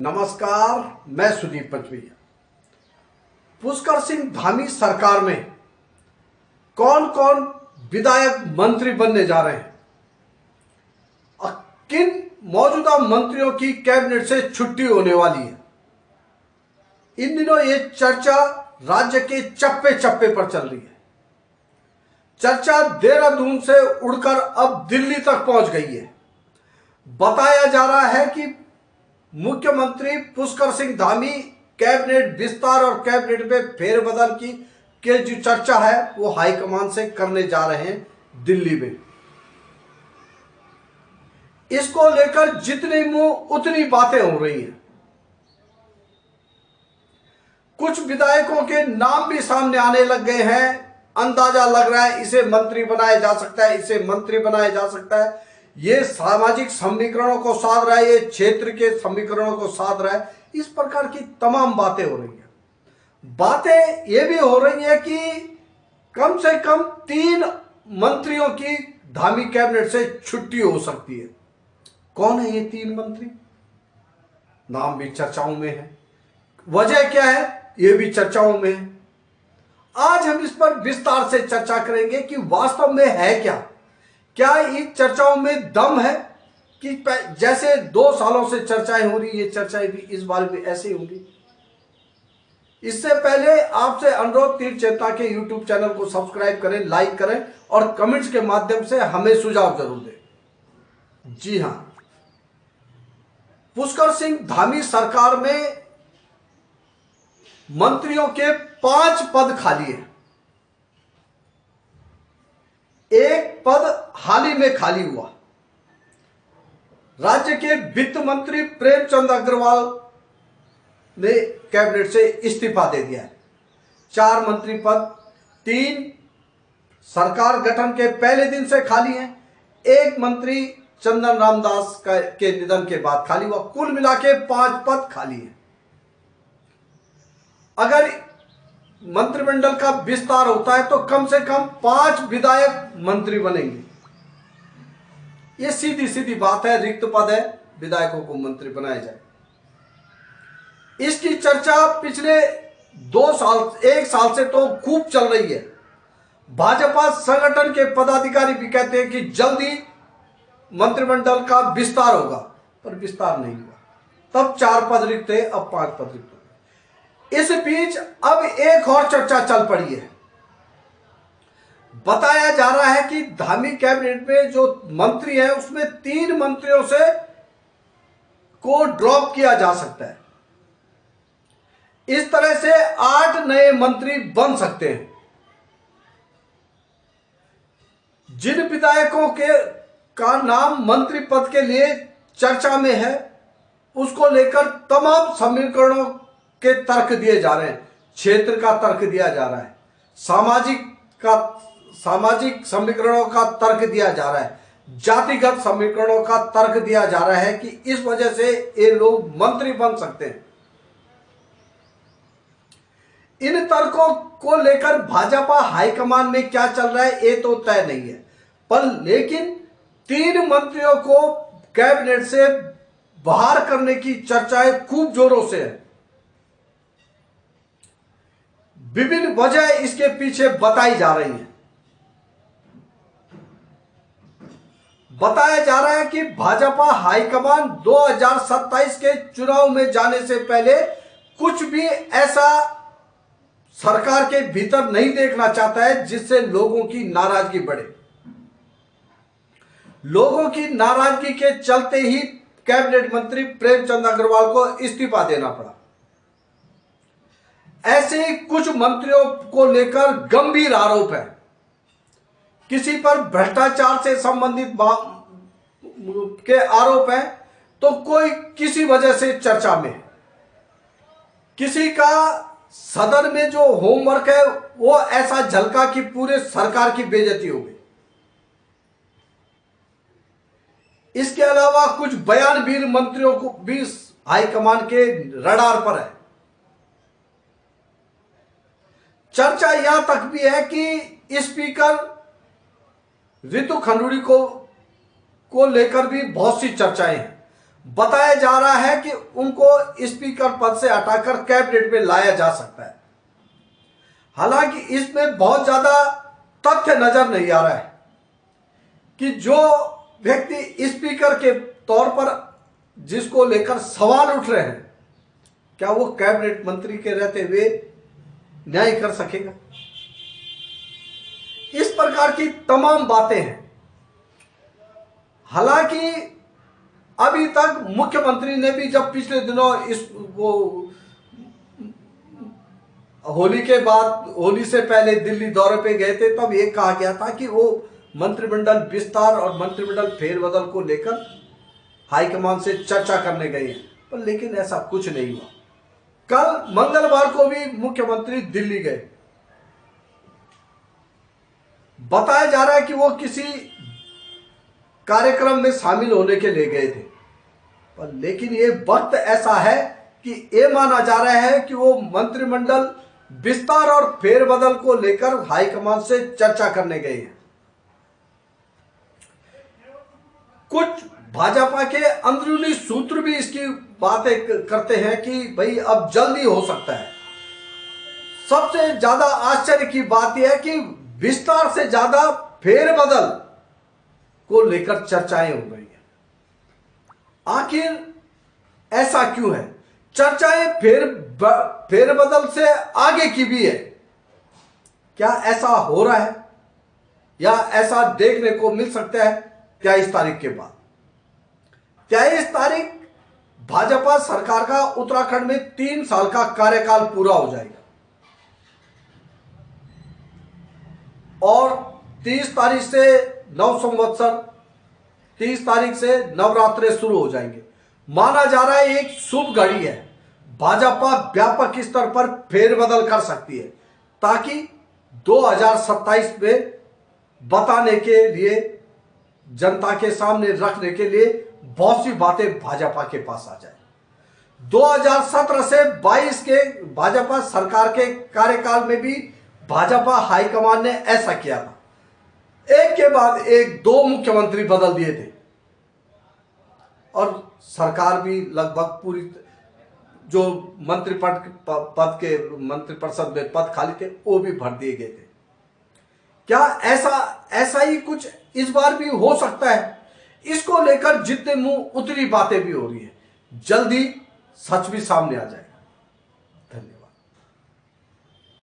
नमस्कार, मैं सुदीप पंचवैया। पुष्कर सिंह धामी सरकार में कौन कौन विधायक मंत्री बनने जा रहे हैं और किन मौजूदा मंत्रियों की कैबिनेट से छुट्टी होने वाली है, इन दिनों ये चर्चा राज्य के चप्पे चप्पे पर चल रही है। चर्चा देहरादून से उड़कर अब दिल्ली तक पहुंच गई है। बताया जा रहा है कि मुख्यमंत्री पुष्कर सिंह धामी कैबिनेट विस्तार और कैबिनेट में फेरबदल की जो चर्चा है वो हाईकमान से करने जा रहे हैं दिल्ली में। इसको लेकर जितनी मुंह उतनी बातें हो रही हैं। कुछ विधायकों के नाम भी सामने आने लग गए हैं। अंदाजा लग रहा है इसे मंत्री बनाया जा सकता है, इसे मंत्री बनाया जा सकता है। ये सामाजिक समीकरणों को साध रहा है, ये क्षेत्र के समीकरणों को साध रहा है। इस प्रकार की तमाम बातें हो रही हैं। बातें ये भी हो रही है कि कम से कम 3 मंत्रियों की धामी कैबिनेट से छुट्टी हो सकती है। कौन है ये 3 मंत्री? नाम भी चर्चाओं में है, वजह क्या है ये भी चर्चाओं में है। आज हम इस पर विस्तार से चर्चा करेंगे कि वास्तव में है क्या इन चर्चाओं में दम है कि जैसे 2 सालों से चर्चाएं हो रही, ये चर्चाएं भी इस बार भी ऐसे ही होंगी। इससे पहले आपसे अनुरोध, तीर चेतना के YouTube चैनल को सब्सक्राइब करें, लाइक करें और कमेंट्स के माध्यम से हमें सुझाव जरूर दें। जी हां, पुष्कर सिंह धामी सरकार में मंत्रियों के 5 पद खाली हैं। एक पद हाल ही में खाली हुआ। राज्य के वित्त मंत्री प्रेमचंद अग्रवाल ने कैबिनेट से इस्तीफा दे दिया है। 4 मंत्री पद 3 सरकार गठन के पहले दिन से खाली हैं। 1 मंत्री चंदन रामदास के निधन के बाद खाली हुआ। कुल मिला के 5 पद खाली हैं। अगर मंत्रिमंडल का विस्तार होता है तो कम से कम 5 विधायक मंत्री बनेंगे। ये सीधी सीधी बात है, रिक्त पद है, विधायकों को मंत्री बनाया जाए। इसकी चर्चा पिछले 1 साल से तो खूब चल रही है। भाजपा संगठन के पदाधिकारी भी कहते हैं कि जल्दी मंत्रिमंडल का विस्तार होगा, पर विस्तार नहीं हुआ। तब 4 पद रिक्त थे, अब 5 पद रिक्त। इस बीच अब एक और चर्चा चल पड़ी है। बताया जा रहा है कि धामी कैबिनेट में जो मंत्री हैं उसमें 3 मंत्रियों से को ड्रॉप किया जा सकता है। इस तरह से 8 नए मंत्री बन सकते हैं। जिन विधायकों का नाम मंत्री पद के लिए चर्चा में है उसको लेकर तमाम समीकरणों के तर्क दिए जा रहे हैं। क्षेत्र का तर्क दिया जा रहा है, सामाजिक समीकरणों का तर्क दिया जा रहा है, जातिगत समीकरणों का तर्क दिया जा रहा है कि इस वजह से ये लोग मंत्री बन सकते हैं। इन तर्कों को लेकर भाजपा हाईकमान में क्या चल रहा है ये तो तय नहीं है, पर लेकिन 3 मंत्रियों को कैबिनेट से बाहर करने की चर्चाएं खूब जोरों से है। विभिन्न वजह इसके पीछे बताई जा रही है। बताया जा रहा है कि भाजपा हाईकमान 2027 के चुनाव में जाने से पहले कुछ भी ऐसा सरकार के भीतर नहीं देखना चाहता है जिससे लोगों की नाराजगी बढ़े। लोगों की नाराजगी के चलते ही कैबिनेट मंत्री प्रेमचंद अग्रवाल को इस्तीफा देना पड़ा। ऐसे ही कुछ मंत्रियों को लेकर गंभीर आरोप है। किसी पर भ्रष्टाचार से संबंधित के आरोप है तो कोई किसी वजह से चर्चा में, किसी का सदन में जो होमवर्क है वो ऐसा झलका कि पूरे सरकार की बेइज्जती हो गई। इसके अलावा कुछ बयानवीर मंत्रियों को भी हाईकमान के रडार पर है। चर्चा यहां तक भी है कि स्पीकर रितु खंडूड़ी को लेकर भी बहुत सी चर्चाएं हैं। बताया जा रहा है कि उनको स्पीकर पद से हटाकर कैबिनेट में लाया जा सकता है। हालांकि इसमें बहुत ज्यादा तथ्य नजर नहीं आ रहा है कि जो व्यक्ति स्पीकर के तौर पर जिसको लेकर सवाल उठ रहे हैं, क्या वो कैबिनेट मंत्री के रहते हुए न्याय कर सकेगा? इस प्रकार की तमाम बातें हैं। हालांकि अभी तक मुख्यमंत्री ने भी जब पिछले दिनों होली के बाद, होली से पहले दिल्ली दौरे पे गए थे, तब ये कहा गया था कि वो मंत्रिमंडल विस्तार और मंत्रिमंडल फेरबदल को लेकर हाईकमान से चर्चा करने गए हैं, पर लेकिन ऐसा कुछ नहीं हुआ। कल मंगलवार को भी मुख्यमंत्री दिल्ली गए। बताया जा रहा है कि वो किसी कार्यक्रम में शामिल होने के लिए गए थे, पर लेकिन ये वक्त ऐसा है कि ये माना जा रहा है कि वो मंत्रिमंडल विस्तार और फेरबदल को लेकर हाईकमान से चर्चा करने गए हैं। कुछ भाजपा के अंदरूनी सूत्र भी इसकी बातें करते हैं कि भाई अब जल्दी हो सकता है। सबसे ज्यादा आश्चर्य की बात यह है कि विस्तार से ज्यादा फेरबदल को लेकर चर्चाएं हो रही हैं। आखिर ऐसा क्यों है? चर्चाएं फेरबदल से आगे की भी है। क्या ऐसा हो रहा है या ऐसा देखने को मिल सकता है 23 तारीख के बाद? 23 तारीख भाजपा सरकार का उत्तराखंड में 3 साल का कार्यकाल पूरा हो जाएगा और 30 तारीख से नव संवत्सर, 30 तारीख से नवरात्रे शुरू हो जाएंगे। माना जा रहा है एक शुभ घड़ी है। भाजपा व्यापक स्तर पर फेरबदल कर सकती है ताकि 2027 में बताने के लिए, जनता के सामने रखने के लिए बहुत सी बातें भाजपा के पास आ जाए। 2017 से 22 के भाजपा सरकार के कार्यकाल में भी भाजपा हाईकमान ने ऐसा किया था। एक के बाद एक 2 मुख्यमंत्री बदल दिए थे और सरकार भी लगभग पूरी, जो पद के मंत्रिपरिषद में पद खाली थे वो भी भर दिए गए थे। क्या ऐसा ही कुछ इस बार भी हो सकता है? इसको लेकर जितने मुंह उतनी बातें भी हो रही है, जल्दी सच भी सामने आ जाए।